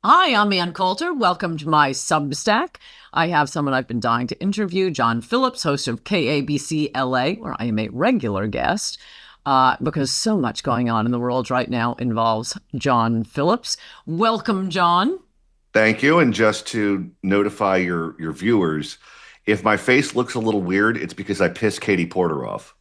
Hi, I'm Ann Coulter. Welcome to my Substack. I have someone I've been dying to interview, John Phillips, host of KABC-LA, where I am a regular guest, because so much going on in the world right now involves John Phillips. Welcome, John. Thank you. And just to notify your viewers, if my face looks a little weird, it's because I pissed Katie Porter off.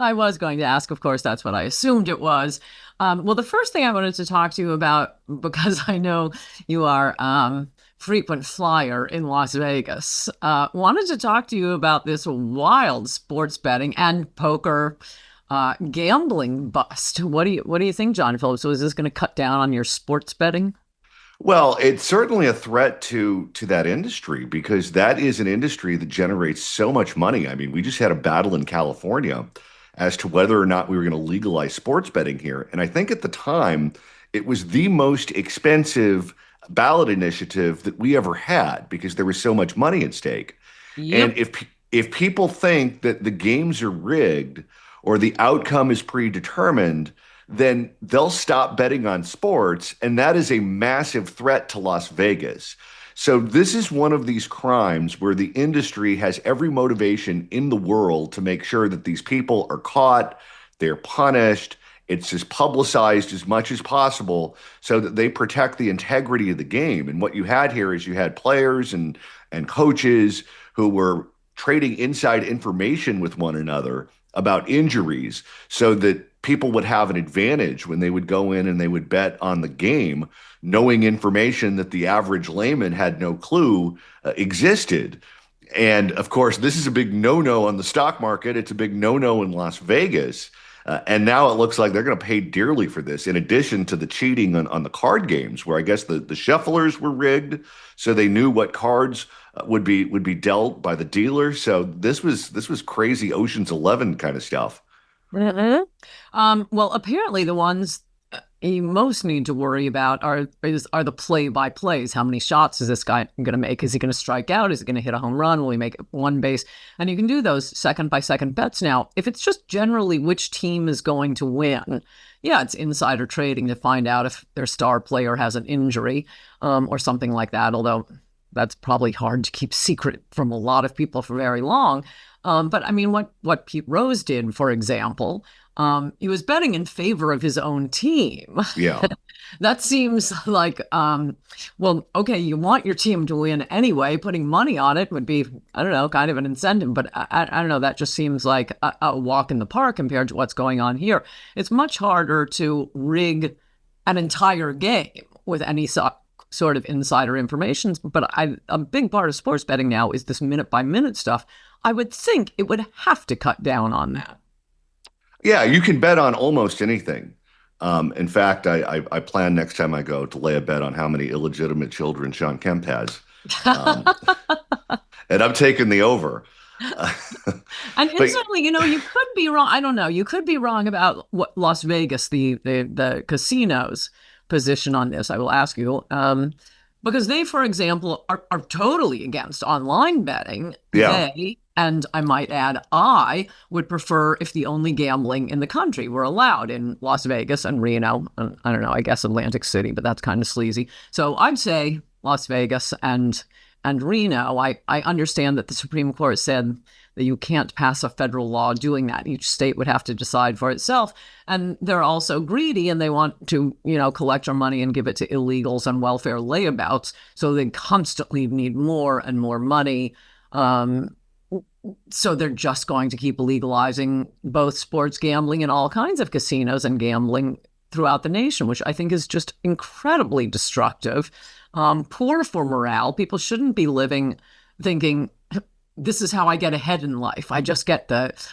I was going to ask, of course, that's what I assumed it was. Well, the first thing I wanted to talk to you about, because I know you are frequent flyer in Las Vegas, wanted to talk to you about this wild sports betting and poker gambling bust. What do you think, John Phillips? So is this going to cut down on your sports betting? Well, it's certainly a threat to that industry because that is an industry that generates so much money. I mean, we just had a battle in California as to whether or not we were going to legalize sports betting here. And I think at the time, it was the most expensive ballot initiative that we ever had because there was so much money at stake. And Yep. if people think that the games are rigged or the outcome is predetermined, then they'll stop betting on sports, and that is a massive threat to Las Vegas. So this is one of these crimes where the industry has every motivation in the world to make sure that these people are caught, they're punished, it's as publicized as much as possible so that they protect the integrity of the game. And what you had here is you had players and coaches who were trading inside information with one another about injuries so that people would have an advantage when they would go in and they would bet on the game, knowing information that the average layman had no clue existed. And of course, this is a big no-no on the stock market. It's a big no-no in Las Vegas. And now it looks like they're going to pay dearly for this, in addition to the cheating on the card games, where I guess the shufflers were rigged, so they knew what cards would be dealt by the dealer. So this was crazy Ocean's 11 kind of stuff. Mhm. Well, apparently the ones you most need to worry about are the play by plays. How many shots is this guy going to make? Is he going to strike out? Is he going to hit a home run? Will he make one base? And you can do those second by second bets now. If it's just generally which team is going to win, yeah, it's insider trading to find out if their star player has an injury, or something like that. Although that's probably hard to keep secret from a lot of people for very long. But I mean, what Pete Rose did, for example, he was betting in favor of his own team. Yeah. That seems like, well, okay, you want your team to win anyway. Putting money on it would be, I don't know, kind of an incentive. But I don't know, that just seems like a walk in the park compared to what's going on here. It's much harder to rig an entire game with any sort of insider information. But a big part of sports betting now is this minute by minute stuff. I would think it would have to cut down on that. Yeah, you can bet on almost anything. In fact, I plan next time I go to lay a bet on how many illegitimate children Sean Kemp has. Um, and I'm taking the over. And But incidentally, you could be wrong. I don't know. You could be wrong about what Las Vegas, the casinos position on this. I will ask you. Because they, for example, are totally against online betting. yeah, They, and I might add, I would prefer if the only gambling in the country were allowed in Las Vegas and Reno. And I don't know, I guess Atlantic City, but that's kind of sleazy. So I'd say Las Vegas and Reno. I understand that the Supreme Court said that you can't pass a federal law doing that. Each state would have to decide for itself. And they're also greedy and they want to, collect our money and give it to illegals and welfare layabouts. So they constantly need more and more money. So they're just going to keep legalizing both sports gambling and all kinds of casinos and gambling throughout the nation, which I think is just incredibly destructive. Poor for morale. People shouldn't be living thinking, this is how I get ahead in life. I just get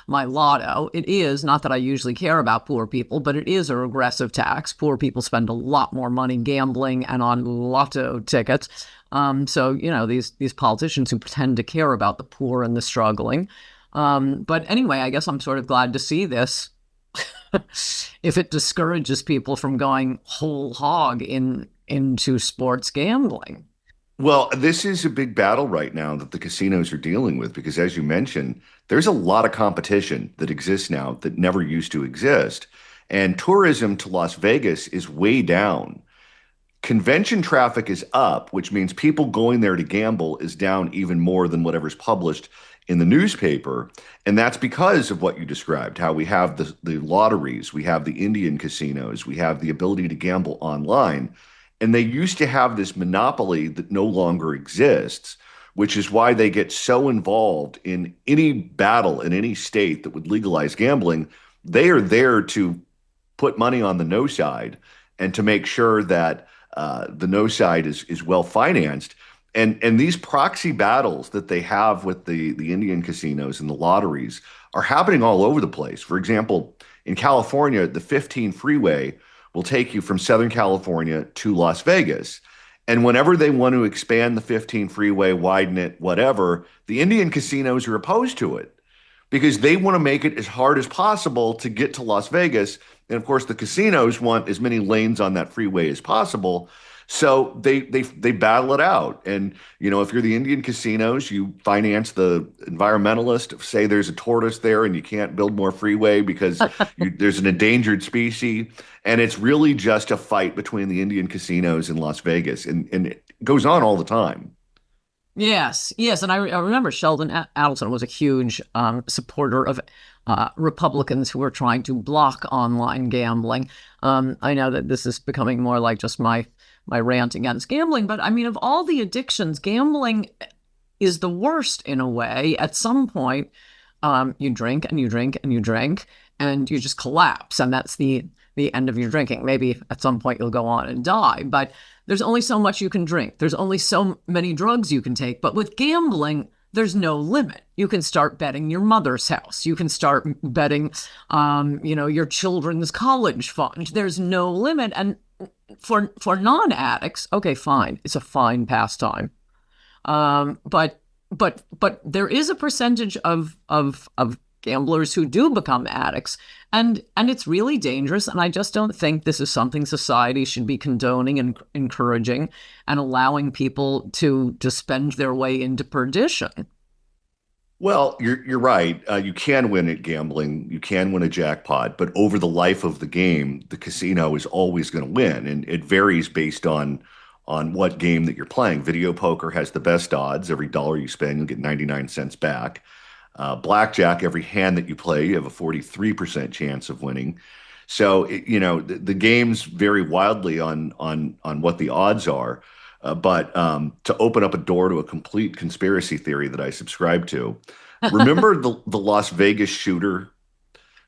my lotto. It is not that I usually care about poor people, but it is a regressive tax. Poor people spend a lot more money gambling and on lotto tickets. So these politicians who pretend to care about the poor and the struggling. But anyway, I guess I'm sort of glad to see this. If it discourages people from going whole hog into sports gambling. well, this is a big battle right now that the casinos are dealing with because, as you mentioned, there's a lot of competition that exists now that never used to exist. And tourism to Las Vegas is way down. Convention traffic is up, which means people going there to gamble is down even more than whatever's published in the newspaper. And that's because of what you described, how we have the lotteries, we have the Indian casinos, we have the ability to gamble online. And they used to have this monopoly that no longer exists, which is why they get so involved in any battle in any state that would legalize gambling. They are there to put money on the no side and to make sure that the no side is well financed. And these proxy battles that they have with the Indian casinos and the lotteries are happening all over the place. For example, in California, the 15 freeway will take you from Southern California to Las Vegas. And whenever they want to expand the 15 freeway, widen it, whatever, the Indian casinos are opposed to it because they want to make it as hard as possible to get to Las Vegas. And of course, the casinos want as many lanes on that freeway as possible. So they battle it out. And, you know, if you're the Indian casinos, you finance the environmentalist, say there's a tortoise there and you can't build more freeway because there's an endangered species. And it's really just a fight between the Indian casinos in Las Vegas. And it goes on all the time. Yes, yes. And I remember Sheldon Adelson was a huge supporter of Republicans who were trying to block online gambling. I know that this is becoming more like just my rant against gambling, but I mean, of all the addictions, gambling is the worst in a way. At some point, you drink and you drink and you drink and you just collapse, and that's the end of your drinking. Maybe at some point you'll go on and die, but there's only so much you can drink. There's only so many drugs you can take. But with gambling, there's no limit. You can start betting your mother's house. You can start betting, your children's college fund. There's no limit. And for non-addicts, okay, fine. It's a fine pastime. But there is a percentage of gamblers who do become addicts, and it's really dangerous. And I just don't think this is something society should be condoning and encouraging and allowing people to spend their way into perdition. Well, you're right. You can win at gambling. You can win a jackpot, but over the life of the game, the casino is always going to win, and it varies based on what game that you're playing. Video poker has the best odds. Every dollar you spend, you'll get 99 cents back. Blackjack, every hand that you play, you have a 43% chance of winning. So, the games vary wildly on what the odds are. But to open up a door to a complete conspiracy theory that I subscribe to, remember the Las Vegas shooter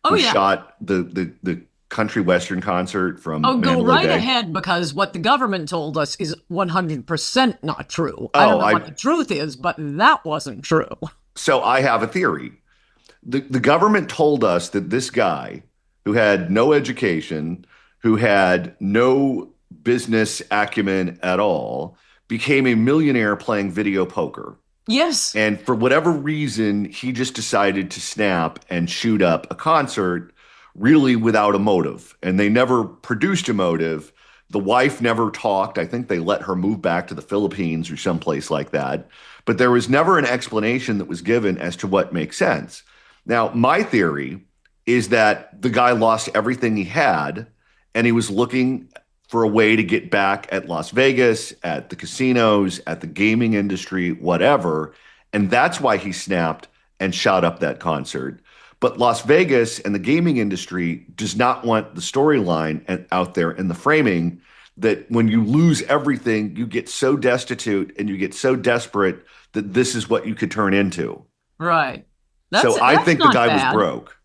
Oh, who yeah. shot the country western concert from Oh, go Mandalay right Bay? ahead, because what the government told us is 100% not true. I Oh, don't know what the truth is, but that wasn't true. so I have a theory. The government told us that this guy who had no education, who had no business acumen at all, became a millionaire playing video poker. Yes. And for whatever reason, he just decided to snap and shoot up a concert really without a motive. And they never produced a motive. The wife never talked. I think they let her move back to the Philippines or someplace like that. But there was never an explanation that was given as to what makes sense. Now, my theory is that the guy lost everything he had and he was looking for a way to get back at Las Vegas, at the casinos, at the gaming industry, whatever. And that's why he snapped and shot up that concert. But Las Vegas and the gaming industry does not want the storyline out there and the framing that when you lose everything, you get so destitute and you get so desperate that this is what you could turn into. Right. So I That's think the not guy was bad. broke.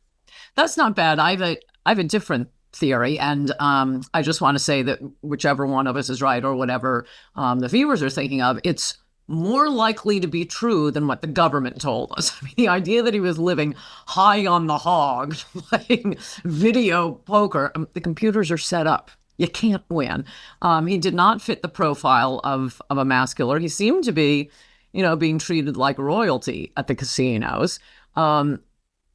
That's not bad. I have a different theory, and I just want to say that whichever one of us is right or whatever the viewers are thinking of, it's more likely to be true than what the government told us. I mean, the idea that he was living high on the hog, playing video poker, the computers are set up. You can't win. He did not fit the profile of a mass killer. He seemed to be, being treated like royalty at the casinos.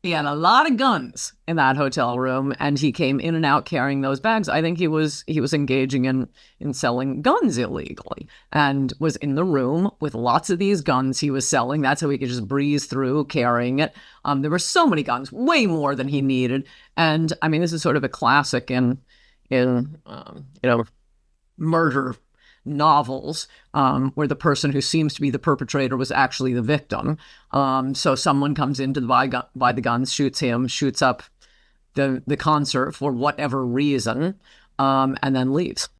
He had a lot of guns in that hotel room, and he came in and out carrying those bags. I think he was engaging in selling guns illegally, and was in the room with lots of these guns he was selling. That's how he could just breeze through carrying it. There were so many guns, way more than he needed. And I mean, this is sort of a classic in murder novels, where the person who seems to be the perpetrator was actually the victim. So someone comes in to buy the guns, shoots him, shoots up the concert for whatever reason, and then leaves.